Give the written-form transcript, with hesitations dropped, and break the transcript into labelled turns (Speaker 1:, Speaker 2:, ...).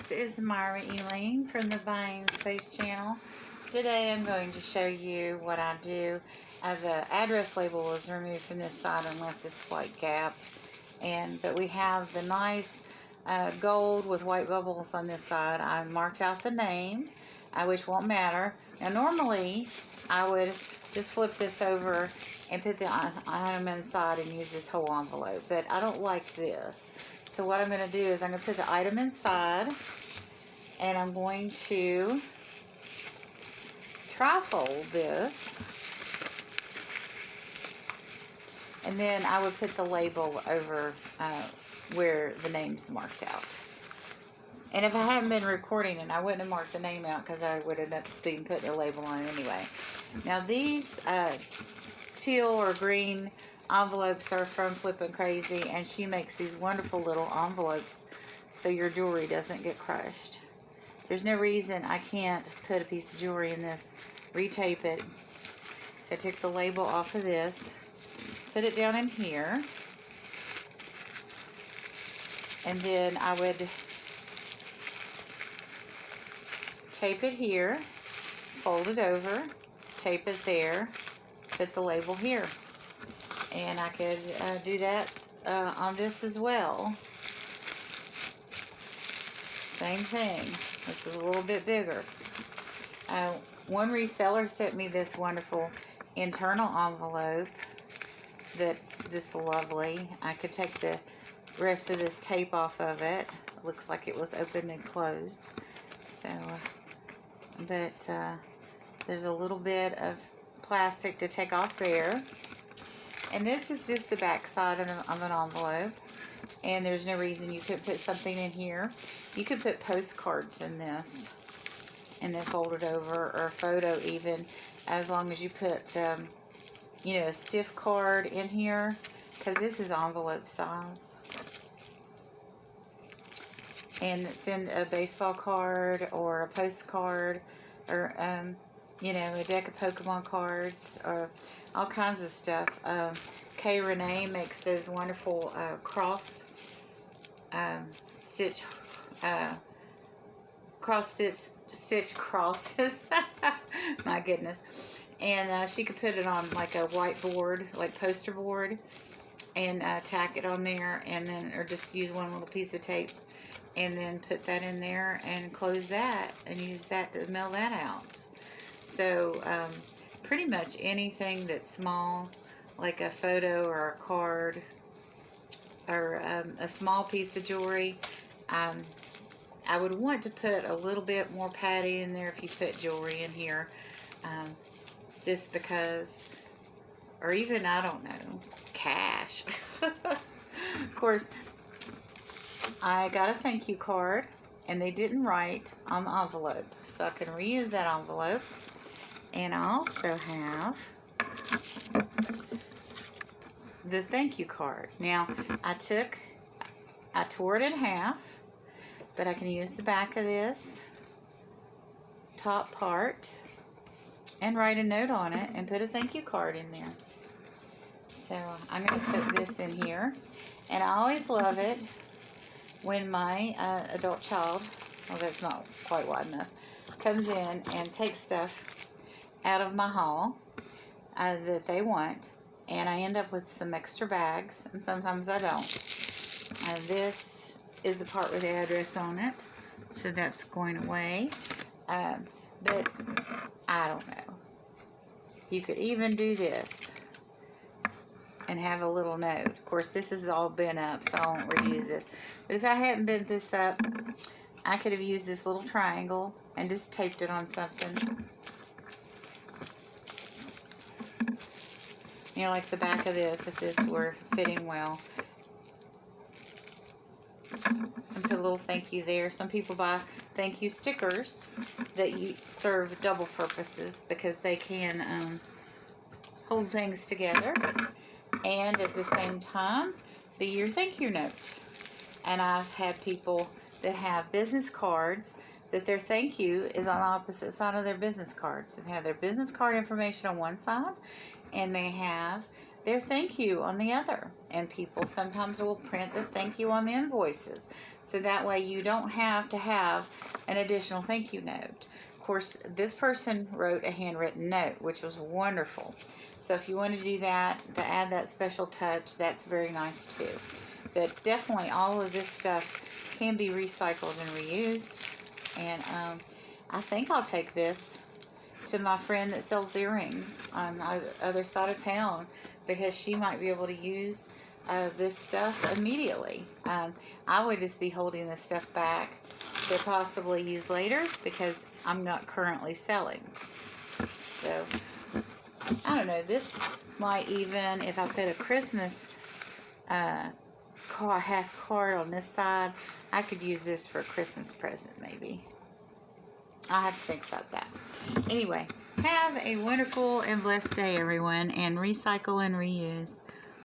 Speaker 1: this is Myra Elaine from the Buying Space channel. Today I'm going to show you what I do. The address label was removed from this side and left this white gap. But we have the nice gold with white bubbles on this side. I marked out the name, which won't matter. Now normally I would just flip this over and put the item inside and use this whole envelope, but I don't like this. So what I'm going to do is I'm going to put the item inside, and I'm going to tri-fold this, and then I would put the label over where the name's marked out. And if I hadn't been recording it, I wouldn't have marked the name out because I would have ended up putting a label on it anyway. Now these teal or green envelopes are from Flippin' Crazy, and she makes these wonderful little envelopes so your jewelry doesn't get crushed. There's no reason I can't put a piece of jewelry in this, retape it. So I took the label off of this, put it down in here, and then I would tape it here, fold it over, tape it there, put the label here. And I could do that on this as well. Same thing. This is a little bit bigger. One reseller sent me this wonderful internal envelope that's just lovely. I could take the rest of this tape off of it. It looks like it was open and closed. So, there's a little bit of plastic to take off there. And this is just the back side of an envelope. And there's no reason you couldn't put something in here. You could put postcards in this and then fold it over, or a photo even, as long as you put, a stiff card in here, because this is envelope size. And send a baseball card or a postcard, or a deck of Pokemon cards, or all kinds of stuff. Kay Renee makes those wonderful cross stitch crosses. My goodness. And she could put it on like a whiteboard, like poster board, and tack it on there, and then, or just use one little piece of tape and then put that in there and close that and use that to mail that out. So pretty much anything that's small, like a photo or a card or a small piece of jewelry, I would want to put a little bit more padding in there if you put jewelry in here, just because, or even, I don't know, cash. Of course, I got a thank you card, and they didn't write on the envelope, so I can reuse that envelope. And I also have the thank you card. Now, I tore it in half, but I can use the back of this top part and write a note on it and put a thank you card in there. So I'm going to put this in here. And I always love it when my adult child, well, that's not quite wide enough, comes in and takes stuff out of my haul that they want, and I end up with some extra bags, and sometimes I don't. This is the part with the address on it, so that's going away. But I don't know. You could even do this and have a little note. Of course, this is all bent up, so I won't reuse this. But if I hadn't bent this up, I could have used this little triangle and just taped it on something. Like the back of this, if this were fitting well. And put a little thank you there. Some people buy thank you stickers that you serve double purposes, because they can hold things together and at the same time be your thank you note. And I've had people that have business cards that their thank you is on the opposite side of their business cards. They have their business card information on one side, and they have their thank you on the other. And people sometimes will print the thank you on the invoices. So that way you don't have to have an additional thank you note. Of course, this person wrote a handwritten note, which was wonderful. So if you want to do that, to add that special touch, that's very nice too. But definitely all of this stuff can be recycled and reused. And I think I'll take this to my friend that sells earrings on the other side of town, because she might be able to use this stuff immediately. I would just be holding this stuff back to possibly use later because I'm not currently selling. So I don't know, this might even, if I put a Christmas half card on this side, I could use this for a Christmas present maybe. I'll have to think about that. Anyway, have a wonderful and blessed day, everyone, and recycle and reuse.